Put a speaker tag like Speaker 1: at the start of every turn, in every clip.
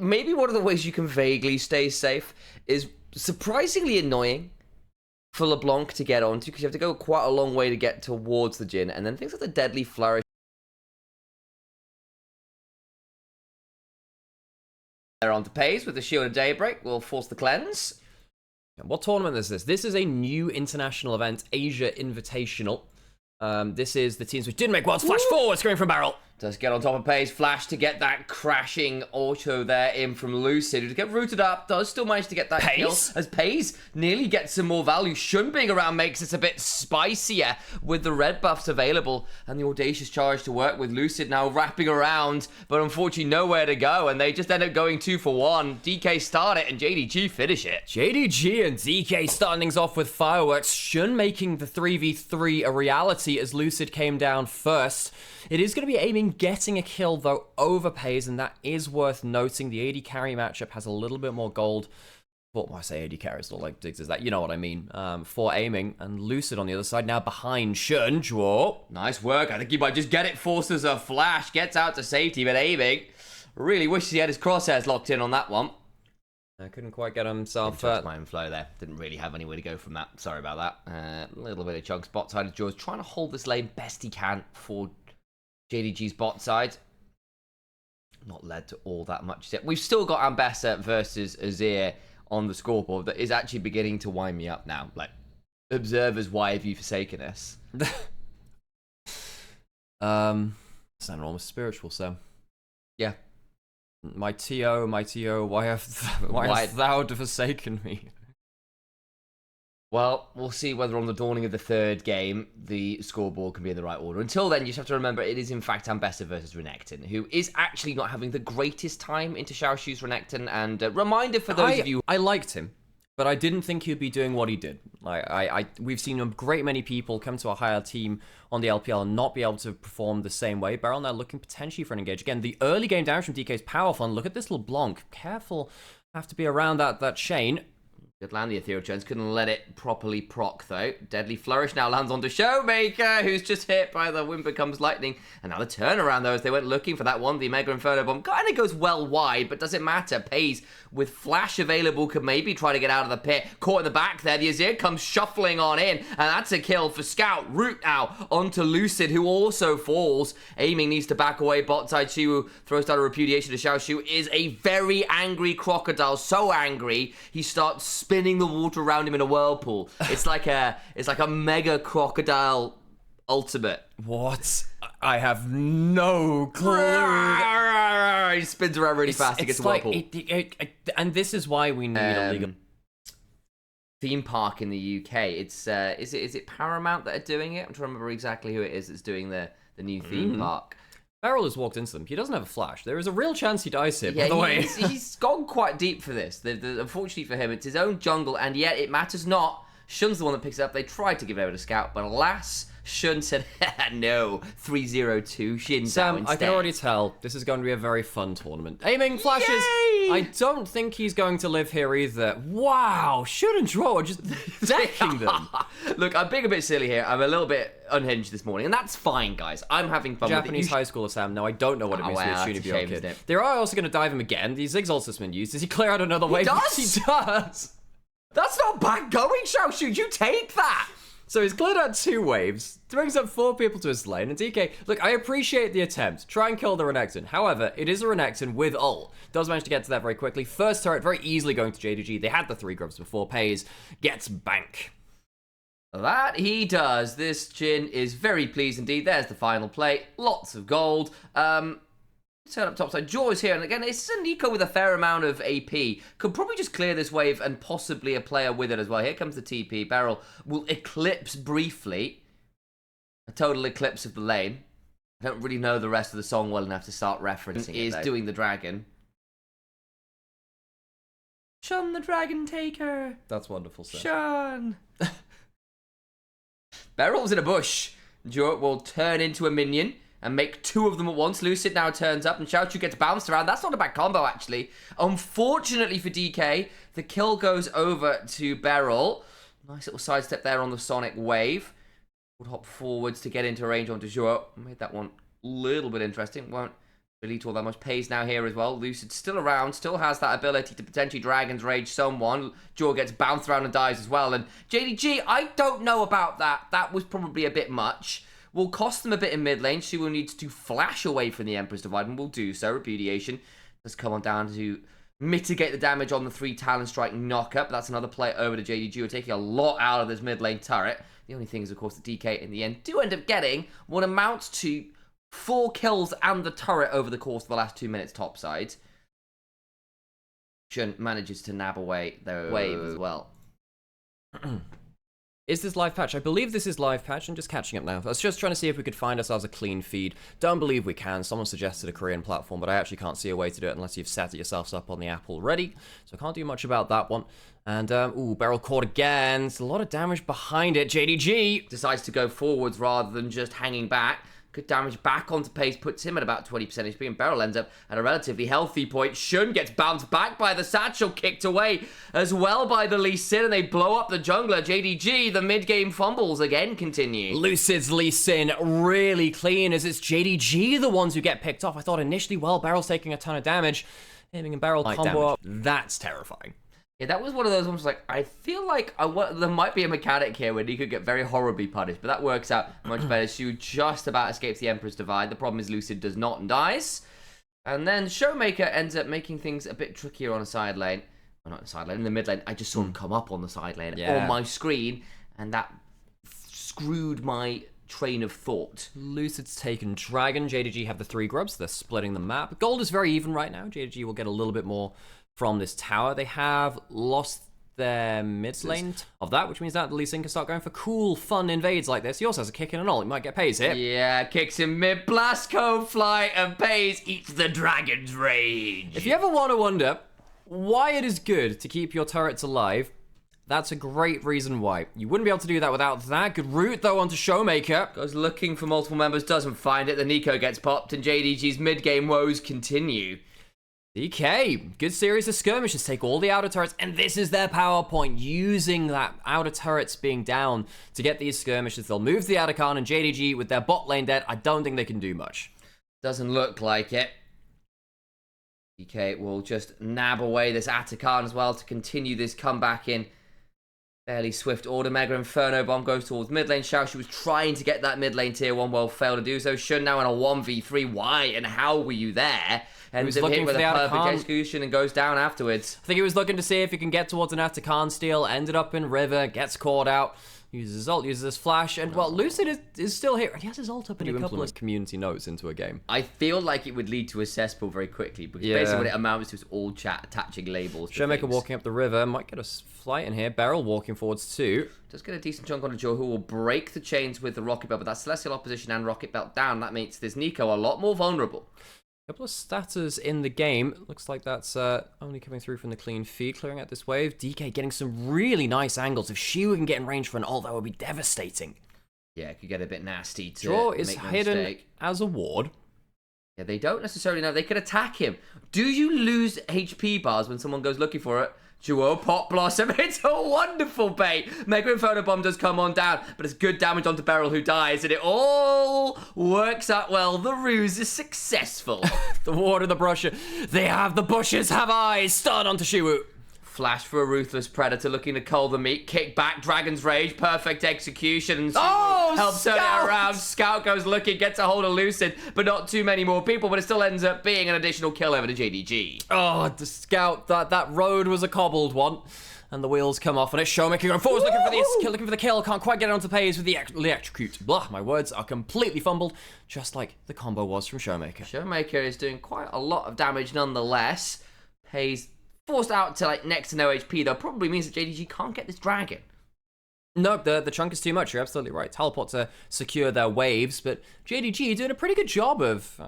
Speaker 1: maybe one of the ways you can vaguely stay safe is surprisingly annoying for LeBlanc to get onto, because you have to go quite a long way to get towards the Jhin, and then things like the Deadly Flourish they're on to Pays with the Shield of Daybreak, will force the cleanse.
Speaker 2: What tournament is this? This is a new international event, Asia Invitational. This is the teams which did make Worlds flash forward, screen from Barrel.
Speaker 1: Does get on top of Pays, flash to get that crashing auto there in from Lucid, who get rooted up, does still manage to get that kill, as Pays nearly gets some more value. Shun being around makes this a bit spicier with the red buffs available, and the Audacious charge to work with Lucid now wrapping around, but unfortunately nowhere to go, and they just end up going 2 for 1. DK start it, and JDG finish it.
Speaker 2: JDG and DK starting things off with fireworks. Shun making the 3v3 a reality as Lucid came down first. It is going to be aiming getting a kill, though, over Pays, and that is worth noting. The AD carry matchup has a little bit more gold. Well, I say AD carry, it's not like Diggs is that. You know what I mean. For aiming, and Lucid on the other side, now behind Shun. Draw.
Speaker 1: Nice work. I think he might just get it, forces a flash, gets out to safety, but aiming. Really wishes he had his crosshairs locked in on that one.
Speaker 2: I couldn't quite get himself...
Speaker 1: my own flow there. Didn't really have anywhere to go from that. Sorry about that. A little bit of chunks. Bot side of Jaws trying to hold this lane best he can for JDG's bot side. Not led to all that much yet. We've still got Ambessa versus Azir on the scoreboard that is actually beginning to wind me up now. Like, observers, why have you forsaken us?
Speaker 2: It's an enormous spiritual, so.
Speaker 1: Yeah.
Speaker 2: My TO, why hast thou forsaken me?
Speaker 1: Well, we'll see whether on the dawning of the third game, the scoreboard can be in the right order. Until then, you just have to remember it is in fact Ambessa versus Renekton, who is actually not having the greatest time into Xiaoshu's Renekton. And reminder for those of you...
Speaker 2: I liked him, but I didn't think he'd be doing what he did. We've seen a great many people come to a higher team on the LPL and not be able to perform the same way. Beryl now looking potentially for an engage. Again, the early game damage from DK is powerful. And look at this LeBlanc. Careful, have to be around that chain.
Speaker 1: Good land, the Ethereal Chance. Couldn't let it properly proc, though. Deadly Flourish now lands onto Showmaker, who's just hit by the Whimper Comes Lightning. And now the turnaround, though, as they went looking for that one. The Mega Inferno Bomb kind of goes well wide, but doesn't matter. Pays with Flash available, could maybe try to get out of the pit. Caught in the back there. The Azir comes shuffling on in, and that's a kill for Scout. Root now onto Lucid, who also falls. Aiming needs to back away. Bot side, Shiwu throws down a repudiation to Xiaoshu. Is a very angry crocodile. So angry, he starts spinning the water around him in a whirlpool. It's like a mega crocodile ultimate.
Speaker 2: What? I have no clue.
Speaker 1: He spins around really fast. He gets a whirlpool.
Speaker 2: And this is why we need a legal
Speaker 1: theme park in the UK. It's is it Paramount that are doing it? I'm trying to remember exactly who it is that's doing the new theme park.
Speaker 2: Beryl has walked into them. He doesn't have a flash. There is a real chance he dies here, by the way.
Speaker 1: He's gone quite deep for this. Unfortunately for him, it's his own jungle, and yet it matters not. Shun's the one that picks it up. They tried to give it over to Scout, but alas, Shun said, no, 3-0-2, Shin
Speaker 2: Sam,
Speaker 1: instead.
Speaker 2: I can already tell this is going to be a very fun tournament. Aiming flashes. Yay! I don't think he's going to live here either. Wow, Shun and Draw are just decking them.
Speaker 1: Look, I'm being a bit silly here. I'm a little bit unhinged this morning, and that's fine, guys. I'm having fun
Speaker 2: Japanese
Speaker 1: with it.
Speaker 2: high schooler, Sam. No, I don't know what it means to be a Shunibyo kid. They are also going to dive him again. The Ziggs ult's been used. Does he clear out another wave?
Speaker 1: He does! That's not bad going, Xiaoshu. You take that!
Speaker 2: So he's cleared out 2 waves, brings up 4 people to his lane, and DK, look, I appreciate the attempt. Try and kill the Renekton. However, it is a Renekton with ult. Does manage to get to that very quickly. First turret, very easily going to JDG. They had the 3 grubs before. Pays, gets bank.
Speaker 1: That he does. This Jhin is very pleased indeed. There's the final play. Lots of gold. Turn up topside. Jaw is here, and again, it's a Nico with a fair amount of AP. Could probably just clear this wave and possibly a player with it as well. Here comes the TP. Beryl will eclipse briefly. A total eclipse of the lane. I don't really know the rest of the song well enough to start referencing it. Is doing the dragon. Shun the Dragon Taker.
Speaker 2: That's wonderful, sir.
Speaker 1: Shun. Beryl's in a bush. Jort will turn into a minion and make 2 of them at once. Lucid now turns up, and Xiaochu gets bounced around. That's not a bad combo, actually. Unfortunately for DK, the kill goes over to Beryl. Nice little sidestep there on the Sonic Wave. Would hop forwards to get into range onto Zhuo. Made that one a little bit interesting. Won't Really all that much pace now here as well. Lucid still around, still has that ability to potentially Dragon's Rage someone. Jaw gets bounced around and dies as well. And JDG, I don't know about that. That was probably a bit much. Will cost them a bit in mid lane. She will need to flash away from the Emperor's Divide and will do so. Repudiation does come on down to mitigate the damage on the 3 Talon Strike knockup. That's another play over to JDG. We're taking a lot out of this mid lane turret. The only thing is, of course, that DK in the end do end up getting what amounts to 4 kills and the turret over the course of the last 2 minutes topside. Shun manages to nab away their wave as well.
Speaker 2: Is this live patch? I believe this is live patch. I'm just catching up now. I was just trying to see if we could find ourselves a clean feed. Don't believe we can. Someone suggested a Korean platform, but I actually can't see a way to do it unless you've set yourselves up on the app already. So I can't do much about that one. And, ooh, barrel caught again. There's a lot of damage behind it. JDG
Speaker 1: decides to go forwards rather than just hanging back. Good damage back onto pace, puts him at about 20% HP, and Beryl ends up at a relatively healthy point. Shun gets bounced back by the satchel, kicked away as well by the Lee Sin, and they blow up the jungler. JDG, the mid-game fumbles again continue.
Speaker 2: Lucid's Lee Sin really clean, as it's JDG the ones who get picked off. I thought initially, well, Beryl's taking a ton of damage. Aiming and Beryl combo up. That's terrifying.
Speaker 1: Yeah, that was one of those ones like, I feel like there might be a mechanic here where he could get very horribly punished, but that works out much better. She just about escapes the Emperor's Divide. The problem is Lucid does not and dies. And then Showmaker ends up making things a bit trickier on a side lane. Well, not in the side lane, in the mid lane. I just saw him come up on the side lane on my screen, and that screwed my train of thought.
Speaker 2: Lucid's taken Dragon. JDG have the 3 grubs. They're splitting the map. Gold is very even right now. JDG will get a little bit more from this tower. They have lost their mid lane of that, which means that the Lee Sin can start going for cool, fun invades like this. He also has a kick in and all. He might get Pays here.
Speaker 1: Yeah, kicks him mid, blast code fly, and Pays eats the Dragon's Rage.
Speaker 2: If you ever want to wonder why it is good to keep your turrets alive, that's a great reason why. You wouldn't be able to do that without that. Good route, though, onto Showmaker.
Speaker 1: Goes looking for multiple members, doesn't find it. The Nico gets popped, and JDG's mid-game woes continue.
Speaker 2: DK, good series of skirmishes, take all the outer turrets, and this is their power point, using that outer turrets being down to get these skirmishes. They'll move the Atacon, and JDG, with their bot lane dead, I don't think they can do much.
Speaker 1: Doesn't look like it. DK will just nab away this Atacon as well to continue this comeback in fairly swift order. Mega Inferno Bomb goes towards mid lane. Xiao, she was trying to get that mid lane tier 1, well, failed to do so. Shun now in a 1v3. Why and how were you there? And was looking with a perfect execution and goes down afterwards.
Speaker 2: I think he was looking to see if he can get towards an Atacon steal. Ended up in river, gets caught out. Uses his ult, uses his flash, and well, Lucid is still here. He has his ult up in a couple of community notes into a game.
Speaker 1: I feel like it would lead to a cesspool very quickly, because basically what it amounts to is all chat attaching labels.
Speaker 2: Showmaker walking up the river, might get a flight in here. Beryl walking forwards too.
Speaker 1: Does get a decent chunk on Joe, who will break the chains with the Rocket Belt, but that Celestial Opposition and Rocket Belt down, that makes this Nico a lot more vulnerable.
Speaker 2: Couple of statters in the game. Looks like that's only coming through from the clean feed, clearing out this wave. DK getting some really nice angles. If she can get in range for an ult, that would be devastating.
Speaker 1: Yeah, it could get a bit nasty to
Speaker 2: Draw is
Speaker 1: make no
Speaker 2: hidden
Speaker 1: mistake.
Speaker 2: as a ward.
Speaker 1: Yeah, they don't necessarily know. They could attack him. Do you lose HP bars when someone goes looking for it? Duo Pop Blossom. It's a wonderful bait. Mega Inferno Bomb does come on down, but it's good damage onto Beryl, who dies, and it all works out well. The ruse is successful.
Speaker 2: The ward and the brusher. They have the bushes, have eyes. Start onto Shiwu.
Speaker 1: Flash for a Ruthless Predator, looking to cull the meat. Kick back, Dragon's Rage, perfect execution. Helps turn it around. Scout goes looking, gets a hold of Lucid, but not too many more people, but it still ends up being an additional kill over to JDG.
Speaker 2: Oh, the Scout, that road was a cobbled one. And the wheels come off, and it's Showmaker going forwards, looking for the kill. Can't quite get it onto Pays with the electrocute. Blah, my words are completely fumbled, just like the combo was from Showmaker.
Speaker 1: Showmaker is doing quite a lot of damage nonetheless. Pays forced out to like next to no HP, though, probably means that JDG can't get this dragon.
Speaker 2: No, the chunk is too much. You're absolutely right. Teleport to secure their waves, but JDG doing a pretty good job of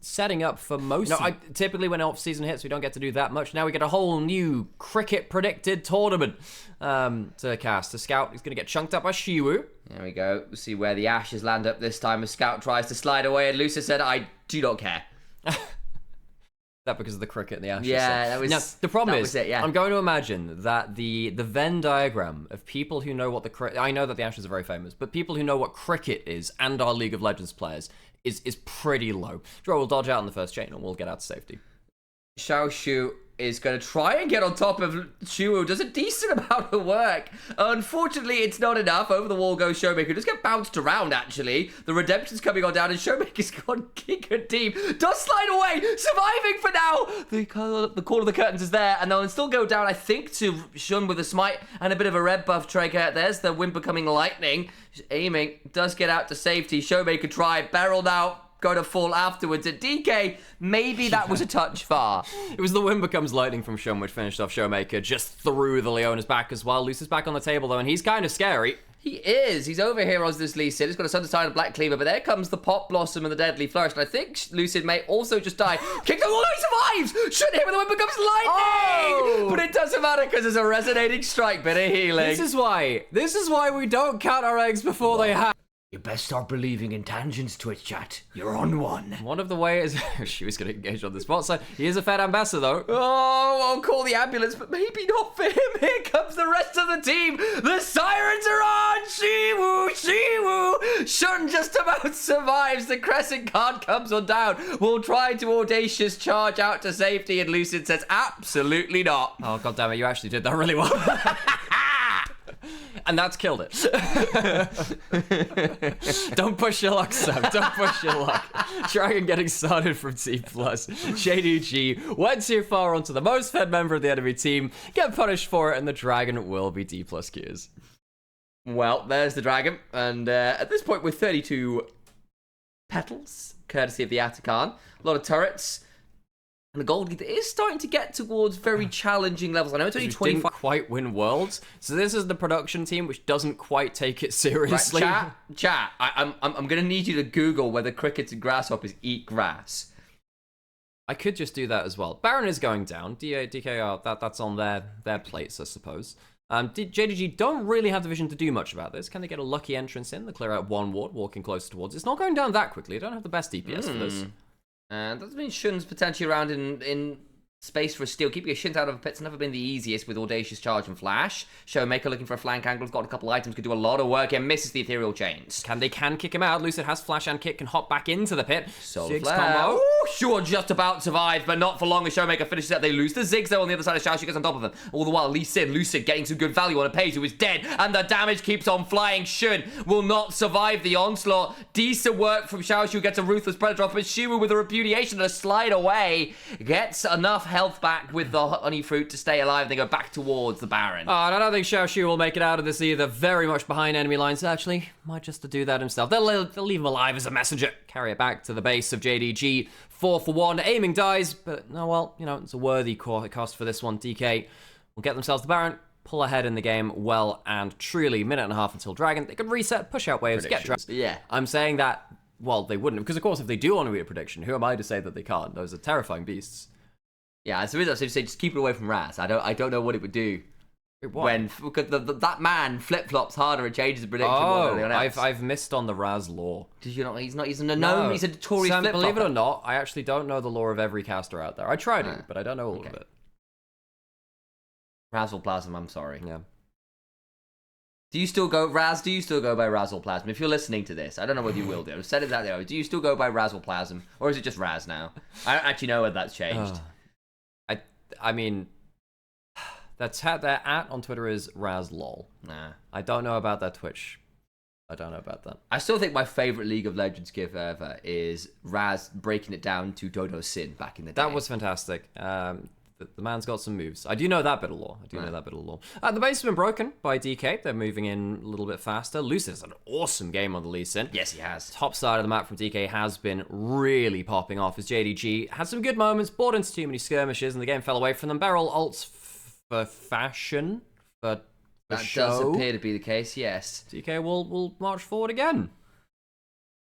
Speaker 2: setting up for most. No, typically when off-season hits, we don't get to do that much. Now we get a whole new cricket-predicted tournament to cast. The Scout is going to get chunked up by Shiwu.
Speaker 1: There we go. We'll see where the ashes land up this time as Scout tries to slide away, and Lucia said, I do not care.
Speaker 2: That because of the cricket and the ashes.
Speaker 1: Yeah, that was.
Speaker 2: Now, the problem is,
Speaker 1: it, yeah.
Speaker 2: I'm going to imagine that the Venn diagram of people who know what I know that the ashes are very famous, but people who know what cricket is and are League of Legends players is pretty low. Draw will dodge out on the first chain and we'll get out to safety.
Speaker 1: Xiaoshu is going to try and get on top of Shuwu. Does a decent amount of work. Unfortunately, it's not enough. Over the wall goes Showmaker. Does get bounced around, actually. The Redemption's coming on down, and Showmaker's gone giga deep. Does slide away. Surviving for now. The call of the curtains is there, and they'll still go down, I think, to Shun with a smite and a bit of a red buff trigger. There's the Whimper coming lightning. Aiming. Does get out to safety. Showmaker try. Barrel now. Going to fall afterwards at DK. Maybe that was a touch far.
Speaker 2: It was the wind becomes lightning from Shun, which finished off Showmaker just through the Leona's back as well. Lucid's back on the table, though, and he's kind of scary.
Speaker 1: He is. He's over here on this Lee Sin. He's got a Sunderside and Black Cleaver, but there comes the Pop Blossom and the Deadly Flourish. And I think Lucid may also just die. Kicks him. Oh, no, he survives! Shouldn't hit when the wind becomes lightning! But it doesn't matter because there's a resonating strike, bit of healing.
Speaker 2: This is why we don't count our eggs before they hatch.
Speaker 1: You best start believing in tangents, Twitch chat. You're on one.
Speaker 2: One of the ways... she was going to engage on the spot side. He is a Fed ambassador, though.
Speaker 1: Oh, I'll call the ambulance, but maybe not for him. Here comes the rest of the team. The sirens are on. Shiwu, Shiwu. Shun just about survives. The Crescent card comes on down. We'll try to audacious charge out to safety, and Lucid says absolutely not.
Speaker 2: Oh, God damn it. You actually did that really well. And that's killed it. Don't push your luck, Sam. Don't push your luck. Dragon getting started from Dplus. JDG went too far onto the most fed member of the enemy team. Get punished for it, and the Dragon will be Dplus Qs.
Speaker 1: Well, there's the Dragon. And at this point, with 32 petals, courtesy of the Atakan. A lot of turrets. And the Gold Leader is starting to get towards very challenging levels. I know it's only 25.
Speaker 2: Didn't quite win Worlds, so this is the production team which doesn't quite take it seriously.
Speaker 1: Right, chat. I'm gonna need you to Google whether crickets and grasshoppers eat grass.
Speaker 2: I could just do that as well. Baron is going down. DKR, that's on their plates, I suppose. JDG don't really have the vision to do much about this. Can they get a lucky entrance in? They clear out one ward, walking closer towards. It's not going down that quickly. They don't have the best DPS for this.
Speaker 1: And that means Shun's potentially around in space for a steal. Keeping a Shint out of a pit's never been the easiest with Audacious Charge and Flash. Showmaker looking for a flank angle. He's got a couple items, could do a lot of work and misses the Ethereal Chains.
Speaker 2: Can kick him out. Lucid has Flash and Kick, can hop back into the pit.
Speaker 1: Ziggs combo. Ooh, sure, just about survived, but not for long as Showmaker finishes it. They lose the Ziggs though on the other side of Xiaoshu gets on top of them. All the while, Lucid getting some good value on a page who is dead, and the damage keeps on flying. Shun will not survive the onslaught. Decent work from Xiaoshu, gets a Ruthless Predator off, but Shiwu with a repudiation and a slide away gets enough health back with the honey fruit to stay alive. They go back towards the Baron.
Speaker 2: Oh, and I don't think Xiaoshu will make it out of this either. Very much behind enemy lines. Actually, might just to do that himself. They'll leave him alive as a messenger. Carry it back to the base of JDG. 4 for 1. Aiming dies, but oh well, you know, it's a worthy cost for this one. DK will get themselves the Baron. Pull ahead in the game well and truly. Minute and a half until Dragon. They could reset, push out waves, get Dragon.
Speaker 1: Yeah.
Speaker 2: I'm saying that, well, they wouldn't. Because, of course, if they do want to read a prediction, who am I to say that they can't? Those are terrifying beasts.
Speaker 1: Yeah, so I say just keep it away from Raz. I don't know what it would do. When because that man flip flops harder and changes the prediction more than anyone else.
Speaker 2: I've missed on the Raz lore.
Speaker 1: Did you not? He's a gnome. He's a notorious flip flopper.
Speaker 2: Believe it or not, I actually don't know the lore of every caster out there. I try to, but I don't know all of it.
Speaker 1: Razzleplasm, I'm sorry.
Speaker 2: Yeah.
Speaker 1: Do you still go Raz? Do you still go by Razzleplasm? If you're listening to this, I don't know whether you will do. I've said it that way. Do you still go by Razzleplasm, or is it just Raz now? I don't actually know whether that's changed.
Speaker 2: I mean, their @ on Twitter is RazLol.
Speaker 1: Nah.
Speaker 2: I don't know about their Twitch. I don't know about that.
Speaker 1: I still think my favorite League of Legends gif ever is Raz breaking it down to Dodo Sin back in the day.
Speaker 2: That was fantastic. The man's got some moves. I do know that bit of lore. The base has been broken by DK. They're moving in a little bit faster. Lucid has an awesome game on the Lee Sin.
Speaker 1: Yes, he has.
Speaker 2: Top side of the map from DK has been really popping off as JDG had some good moments, bought into too many skirmishes, and the game fell away from them. Beryl ults for fashion, for
Speaker 1: that
Speaker 2: show.
Speaker 1: Does appear to be the case, yes.
Speaker 2: DK will march forward again.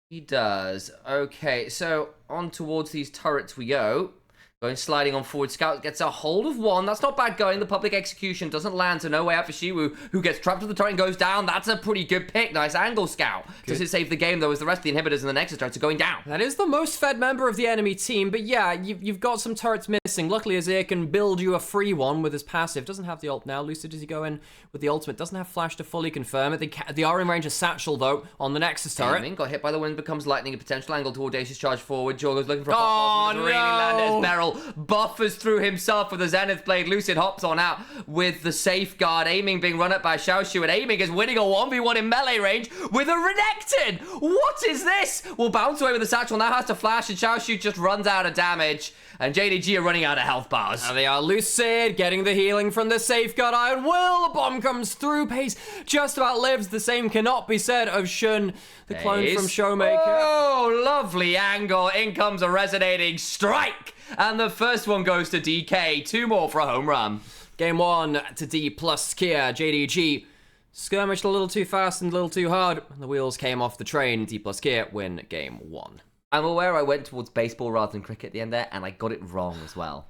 Speaker 1: He does. Okay, so on towards these turrets we go. Going sliding on forward. Scout gets a hold of one. That's not bad going. The public execution doesn't land, so no way out for Shiwu, who gets trapped with the turret and goes down. That's a pretty good pick. Nice angle, Scout. Does it save the game, though, as the rest of the inhibitors and the Nexus turrets are going down?
Speaker 2: That is the most fed member of the enemy team, but yeah, you've got some turrets missing. Luckily, Azir can build you a free one with his passive. Doesn't have the ult now. Lucid, does he go in with the ultimate? Doesn't have flash to fully confirm it. They are in range of Satchel, though, on the Nexus turret.
Speaker 1: Got hit by the wind, becomes lightning. A potential angle to audacious charge forward. Jorgo's looking for a
Speaker 2: Oh,
Speaker 1: really landed as Beryl buffers through himself with a Zenith Blade. Lucid hops on out with the safeguard. Aiming being run up by Xiaoshu, and Aiming is winning a 1v1 in melee range with a Renekton. What is this? Will bounce away with the Satchel, now has to flash, and Xiaoshu just runs out of damage. And JDG are running out of health bars.
Speaker 2: There they are. Lucid getting the healing from the safeguard Iron Will. The bomb comes through. Pace just about lives. The same cannot be said of Shun, the clone from Showmaker.
Speaker 1: Oh, lovely angle. In comes a resonating strike. And the first one goes to DK. 2 more for a home run.
Speaker 2: Game 1 to Dplus Kia. JDG skirmished a little too fast and a little too hard. The wheels came off the train. Dplus Kia win game 1.
Speaker 1: I'm aware I went towards baseball rather than cricket at the end there, and I got it wrong as well.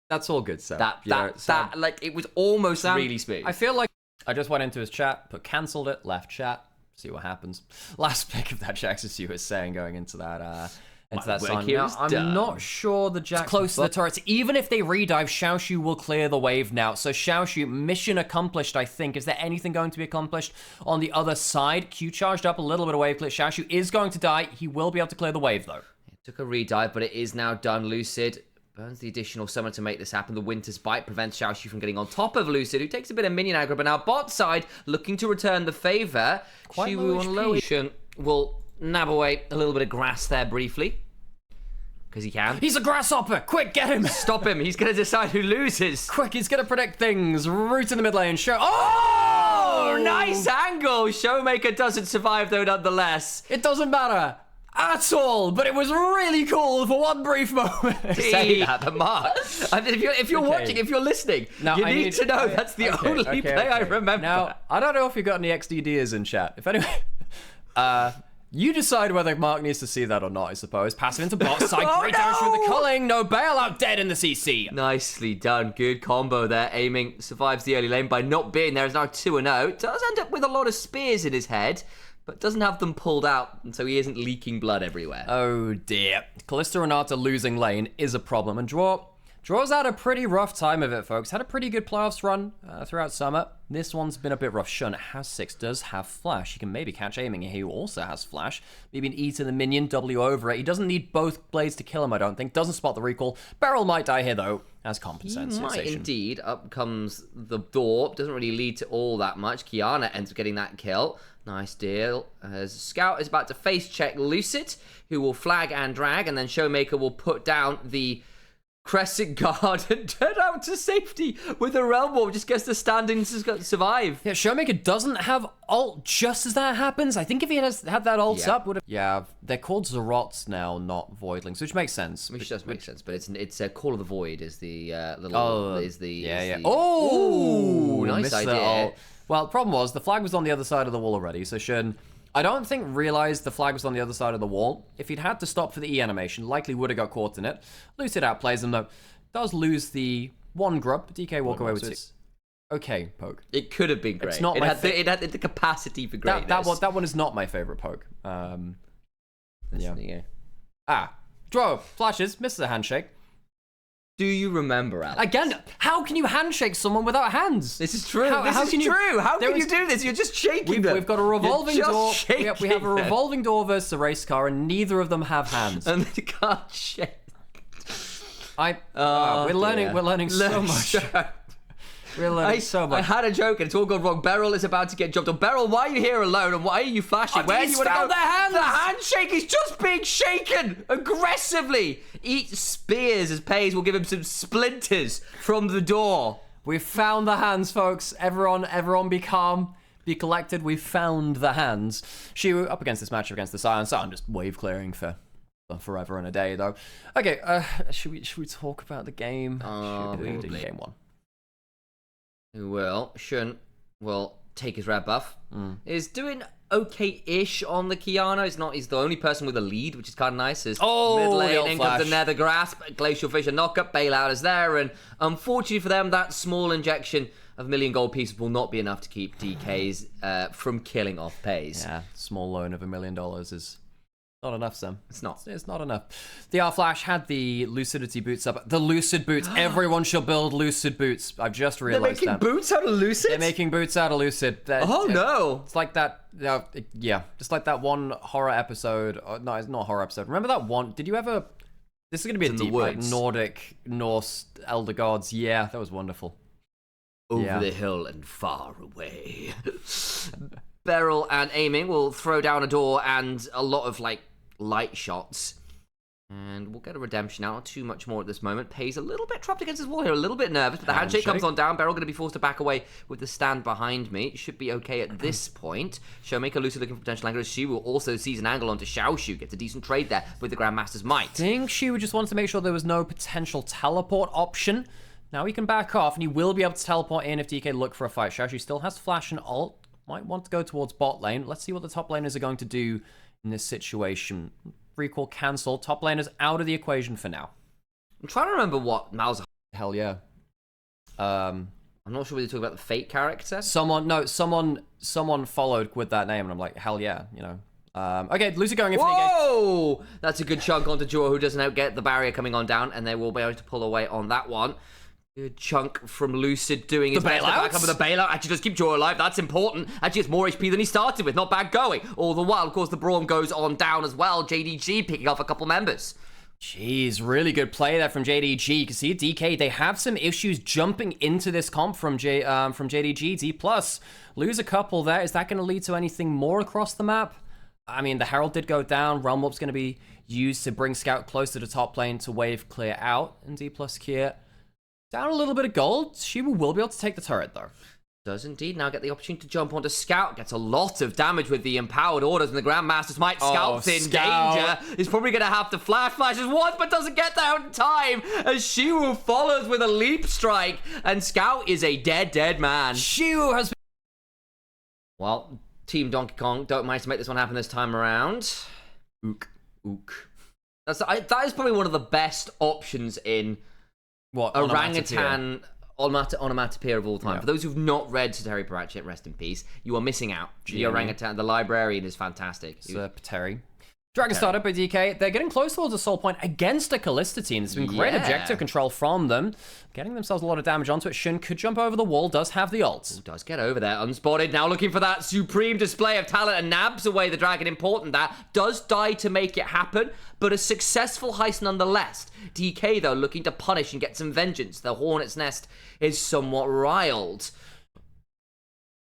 Speaker 2: That's all good, Sam.
Speaker 1: Like, it was almost
Speaker 2: Sam,
Speaker 1: really smooth.
Speaker 2: I feel like I just went into his chat, but cancelled it, left chat, see what happens. Last pick of that Jax, as you were saying, going into that sign. Now, I'm not sure the Jax close to the turrets. Even if they redive, Xiaoshu will clear the wave now. So Xiaoshu, mission accomplished, I think. Is there anything going to be accomplished on the other side? Q charged up a little bit of wave clear. Xiaoshu is going to die. He will be able to clear the wave, though.
Speaker 1: It took a redive, but it is now done. Lucid burns the additional summon to make this happen. The Winter's Bite prevents Xiaoshu from getting on top of Lucid, who takes a bit of minion aggro, but now bot side looking to return the favor. Shiwu on low HP will nab away a little bit of grass there briefly. Because he can.
Speaker 2: He's a grasshopper! Quick, get him!
Speaker 1: Stop him. He's going to decide who loses.
Speaker 2: Quick, he's going to predict things. Root in the mid lane. Oh!
Speaker 1: Nice angle. Showmaker doesn't survive, though, nonetheless.
Speaker 2: It doesn't matter at all, but it was really cool for one brief moment.
Speaker 1: Say that, but Mark, if you're watching, if you're listening, you need to know that's the only play I remember.
Speaker 2: Now, I don't know if you've got any XDDers in chat. If anyway, you decide whether Mark needs to see that or not, I suppose. Passive into bot side, great damage with the culling, no bailout, dead in the CC.
Speaker 1: Nicely done, good combo there. Aiming survives the early lane by not being there. Is now 2-0. Does end up with a lot of spears in his head, but doesn't have them pulled out, and so he isn't leaking blood everywhere.
Speaker 2: Oh dear. Kalista Renata losing lane is a problem, and Draw's had a pretty rough time of it, folks. Had a pretty good playoffs run throughout summer. This one's been a bit rough. Shun has 6, does have flash. He can maybe catch Aiming. He also has flash. Maybe an E to the minion, W over it. He doesn't need both blades to kill him, I don't think. Doesn't spot the recall. Beryl might die here, though, as compensation.
Speaker 1: Might indeed. Up comes the door. Doesn't really lead to all that much. Kiana ends up getting that kill. Nice deal. As Scout is about to face check Lucid, who will flag and drag, and then Showmaker will put down the Crescent Guard and turn out to safety with a Realm Warp. Just gets the standing to survive.
Speaker 2: Yeah, Showmaker doesn't have ult just as that happens. I think if he had that ult up, would have... Yeah, they're called Zerots now, not Voidlings, which makes sense.
Speaker 1: Which does make sense, but it's a Call of the Void is the little...
Speaker 2: Oh,
Speaker 1: nice idea.
Speaker 2: Well, the problem was the flag was on the other side of the wall already, so Shun, I don't think, realized the flag was on the other side of the wall. If he'd had to stop for the E animation, likely would have got caught in it. Lucid outplays him, though. Does lose the one grub. DK walk away with 2. Okay, poke.
Speaker 1: It could have been great.
Speaker 2: It's not
Speaker 1: it had the capacity for greatness.
Speaker 2: That one is not my favorite poke.
Speaker 1: Yeah.
Speaker 2: Draw flashes, misses a handshake.
Speaker 1: Do you remember, Alex?
Speaker 2: Again, how can you handshake someone without hands?
Speaker 1: This is true. How can you do this? You're just shaking them.
Speaker 2: We've got a revolving door. We have a
Speaker 1: them.
Speaker 2: revolving door versus a race car, and neither of them have hands.
Speaker 1: And they can't shake.
Speaker 2: We're learning so much. We're learning so much.
Speaker 1: I had a joke and it's all gone wrong. Beryl is about to get jumped on. Beryl, why are you here alone and why are you flashing? Where do you want to go?
Speaker 2: The hands.
Speaker 1: The handshake is just being shaken aggressively. Eat spears as Pays will give him some splinters from the door.
Speaker 2: We've found the hands, folks. Everyone be calm. Be collected. We've found the hands. Shiwu up against this matchup against the Silence. I'm just wave clearing for forever and a day, though. Okay, should we talk about the game? Should we do game 1?
Speaker 1: Who will? Shun will take his red buff. Is doing okay-ish on the Kiana. He's the only person with a lead, which is kind of nice. As
Speaker 2: Oh,
Speaker 1: mid
Speaker 2: the
Speaker 1: lane,
Speaker 2: old
Speaker 1: in comes the
Speaker 2: flash.
Speaker 1: Nether Grasp, Glacial Fissure knockup, bailout is there, and unfortunately for them, that small injection of million gold pieces will not be enough to keep DK's from killing off Pays.
Speaker 2: Yeah, small loan of $1 million is not enough, Sam.
Speaker 1: It's not.
Speaker 2: It's not enough. The R-Flash had the Lucidity boots up. The Lucid boots. Everyone should build Lucid boots. I've just
Speaker 1: They're
Speaker 2: realized
Speaker 1: making
Speaker 2: that.
Speaker 1: boots out of Lucid?
Speaker 2: They're making boots out of Lucid.
Speaker 1: Oh, no.
Speaker 2: It's like that, yeah, just like that one horror episode. No, it's not a horror episode. Remember that one? Did you ever... This is going to be a deep, like, Nordic, Norse, Elder Gods. Yeah, that was wonderful.
Speaker 1: Over the hill and far away. Beryl and aiming will throw down a door and a lot of, like, light shots. And we'll get a redemption out. Not too much more at this moment. Pays a little bit trapped against his wall here. A little bit nervous. But the handshake comes on down. Beryl going to be forced to back away with the stand behind me. Should be okay at this point. Showmaker Lucy looking for potential angles. She will also seize an angle onto Xiaoshu. Gets a decent trade there with the Grandmaster's might.
Speaker 2: I think she just wanted to make sure there was no potential teleport option. Now he can back off, and he will be able to teleport in if DK look for a fight. Xiaoshu still has flash and ult. Might want to go towards bot lane. Let's see what the top laners are going to do in this situation. Recall cancel. Top lane is out of the equation for now.
Speaker 1: I'm trying to remember what Mal's...
Speaker 2: Hell yeah.
Speaker 1: I'm not sure whether you're talking about the Fate character.
Speaker 2: Someone followed with that name, and I'm like, hell yeah, you know. Okay, Lucy going in for the engage.
Speaker 1: Whoa! That's a good chunk onto Jor, who doesn't outget the barrier coming on down, and they will be able to pull away on that one. Good chunk from Lucid doing his best to back up with a bailout. Actually, does keep Jor alive. That's important. Actually, it's more HP than he started with. Not bad going. All the while, of course, the Braum goes on down as well. JDG picking off a couple members.
Speaker 2: Jeez, really good play there from JDG. You can see DK, they have some issues jumping into this comp from JDG. Dplus lose a couple there. Is that going to lead to anything more across the map? I mean, the Herald did go down. Realm Warp's going to be used to bring Scout close to the top lane to wave clear out. And Dplus here down a little bit of gold. She will be able to take the turret, though.
Speaker 1: Does indeed now get the opportunity to jump onto Scout. Gets a lot of damage with the empowered orders, and the Grandmaster's might. Scout's in danger. He's probably going to have to flashes once, but doesn't get there in time, as Shiwu follows with a leap strike, and Scout is a dead man.
Speaker 2: Shiwu has been...
Speaker 1: Well, Team Donkey Kong don't manage to make this one happen this time around. Ook. That is probably one of the best options in...
Speaker 2: What?
Speaker 1: Orangutan onomatopoeia of all time.
Speaker 2: Yeah.
Speaker 1: For those who've not read Sateri Parachet, rest in peace, you are missing out. The orangutan, the librarian is fantastic.
Speaker 2: Pateri. Dragon started by DK. They're getting close towards a soul point against a Callista team. There's been great objective control from them. Getting themselves a lot of damage onto it. Shun could jump over the wall, does have the ult.
Speaker 1: Ooh, does get over there, unspotted. Now looking for that supreme display of talent and nabs away the dragon. Important that. Does die to make it happen, but a successful heist nonetheless. DK, though, looking to punish and get some vengeance. The Hornet's Nest is somewhat riled.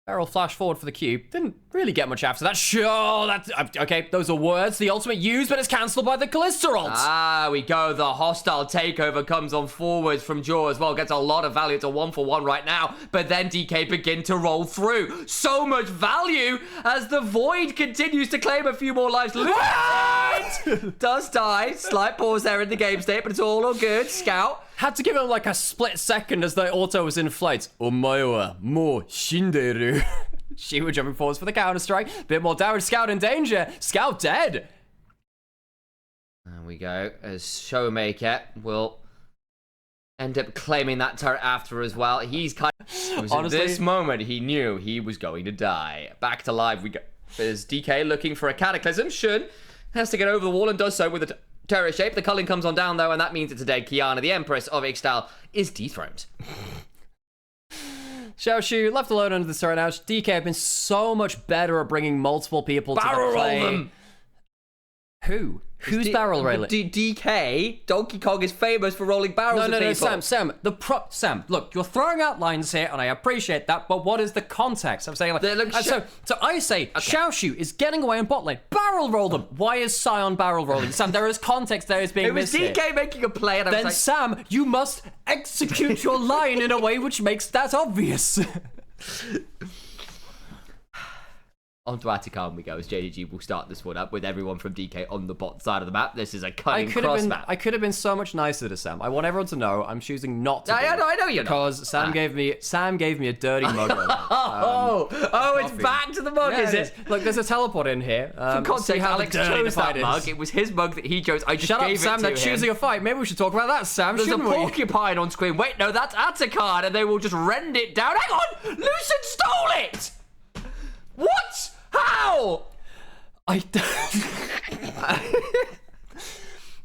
Speaker 2: Beryl flash forward for the cube. Didn't really get much after that. Sure, that's... Okay, those are words. The ultimate used, but it's cancelled by the Callista ult.
Speaker 1: Ah, we go. The hostile takeover comes on forwards from Jaw as well. Gets a lot of value. It's a 1-for-1 right now. But then DK begin to roll through. So much value as the Void continues to claim a few more lives. Does die. Slight pause there in the game state, but it's all good. Scout.
Speaker 2: Had to give him like a split second as the auto was in flight. Omae wa mou shinderu. She was jumping forwards for the counter-strike. Bit more damage. Scout in danger. Scout dead.
Speaker 1: There we go. As Showmaker will end up claiming that turret after as well. He's kind of... Honestly, at this moment, he knew he was going to die. Back to live we go. There's DK looking for a Cataclysm. Shun has to get over the wall and does so with a turret shape. The culling comes on down, though, and that means it's a dead Kiana. The Empress of Ixtal is dethroned.
Speaker 2: Xiaoshu left alone under the turret now. DK have been so much better at bringing multiple people to the play.
Speaker 1: Roll them.
Speaker 2: Who? Who's barrel rolling?
Speaker 1: DK, Donkey Kong is famous for rolling barrels
Speaker 2: No,
Speaker 1: at people.
Speaker 2: Sam, look, you're throwing out lines here, and I appreciate that, but what is the context? I'm saying, like, so I say, Xiaoshu is getting away in bot lane. Barrel roll them. Why is Sion barrel rolling? Sam, there is context there is being missed.
Speaker 1: It was DK making a play, and I was like...
Speaker 2: Sam, you must execute your line in a way which makes that obvious.
Speaker 1: Onto Atakan we go, as JDG will start this one up with everyone from DK on the bot side of the map. This is a cutting cross map.
Speaker 2: I could have been so much nicer to Sam. I want everyone to know I'm choosing not to.
Speaker 1: I know you're
Speaker 2: because
Speaker 1: not.
Speaker 2: Sam gave me a dirty mug.
Speaker 1: It's back to the mug, is it?
Speaker 2: Look, there's a teleport in here.
Speaker 1: For context, Alex chose that mug. It was his mug that he chose. I just
Speaker 2: Shut
Speaker 1: gave
Speaker 2: up, Sam.
Speaker 1: it to
Speaker 2: They're
Speaker 1: him.
Speaker 2: choosing a fight. Maybe we should talk about that, Sam.
Speaker 1: There's a
Speaker 2: shouldn't we?
Speaker 1: porcupine on screen. Wait, no, that's Atakan, and they will just rend it down. Hang on! Lucid stole it! What? How?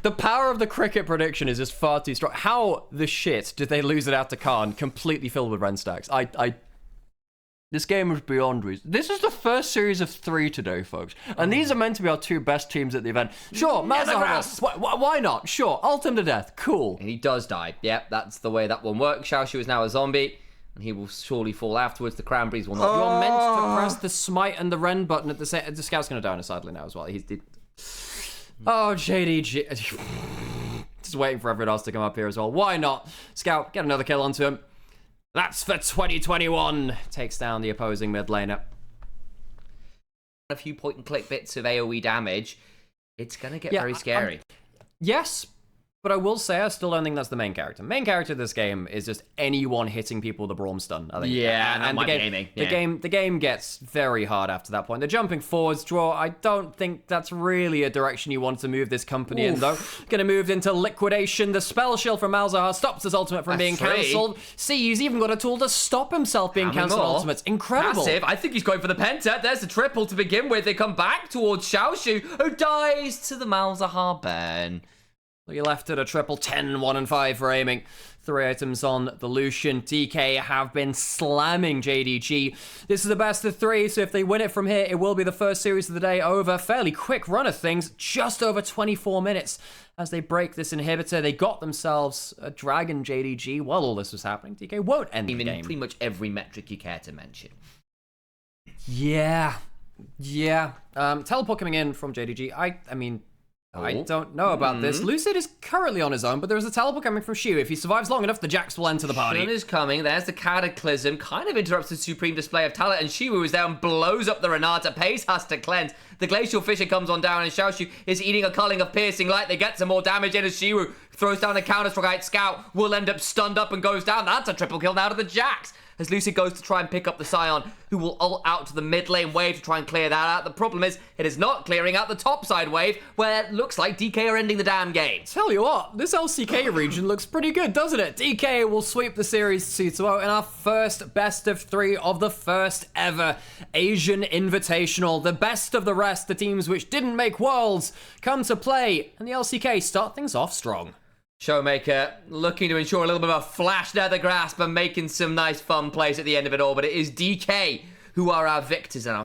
Speaker 2: The power of the cricket prediction is just far too strong. How the shit did they lose it out to Khan, completely filled with Ren stacks? This game was beyond reason. This is the first series of 3 today, folks. And these are meant to be our 2 best teams at the event. Sure, Malzahar. Why not? Sure, ult him to death. Cool.
Speaker 1: And he does die. Yep, that's the way that one works. Xiaoshu is now a zombie. And he will surely fall afterwards. The Cranberries will not.
Speaker 2: You're meant to press the smite and the Ren button at the same. The scout's going to die on his sadly now as well. Oh, JDG. Just waiting for everyone else to come up here as well. Why not? Scout, get another kill onto him. That's for 2021. Takes down the opposing mid laner.
Speaker 1: A few point and click bits of AoE damage. It's going to get very scary.
Speaker 2: Yes. But I will say, I still don't think that's the main character. Main character of this game is just anyone hitting people with a Braum stun. I think.
Speaker 1: Yeah, and
Speaker 2: the game gets very hard after that point. The jumping forwards draw, I don't think that's really a direction you want to move this company in, though. Gonna move into liquidation. The spell shield from Malzahar stops his ultimate from being cancelled. See, he's even got a tool to stop himself being cancelled ultimates. Incredible.
Speaker 1: Massive. I think he's going for the penta. There's the triple to begin with. They come back towards Xiaoshu, who dies to the Malzahar burn.
Speaker 2: You're left at a triple 10, 1 and 5 for aiming. 3 items on the Lucian. DK have been slamming JDG. This is the best of 3, so if they win it from here, it will be the first series of the day over. Fairly quick run of things, just over 24 minutes as they break this inhibitor. They got themselves a dragon JDG while all this was happening. DK won't end the game.
Speaker 1: In pretty much every metric you care to mention.
Speaker 2: Yeah. Teleport coming in from JDG. I mean... I don't know about this. Lucid is currently on his own, but there is a teleport coming from Shu. If he survives long enough, the Jax will enter the party.
Speaker 1: Shun is coming. There's the Cataclysm. Kind of interrupts the supreme display of talent, and Shiwu is down, blows up the Renata. Pace has to cleanse. The Glacial Fissure comes on down, and Xiaoshu is eating a culling of piercing light. They get some more damage in as Shiwu throws down a counter-strike. Scout will end up stunned up and goes down. That's a triple kill now to the Jax. As Lucid goes to try and pick up the Scion, who will ult out to the mid lane wave to try and clear that out. The problem is, it is not clearing out the top side wave, where it looks like DK are ending the damn game.
Speaker 2: Tell you what, this LCK region looks pretty good, doesn't it? DK will sweep the series 2-0 in our first best of 3 of the first ever Asian Invitational. The best of the rest, the teams which didn't make Worlds, come to play, and the LCK start things off strong.
Speaker 1: Showmaker looking to ensure a little bit of a flash nether grasp and making some nice fun plays at the end of it all, but it is DK who are our victors now.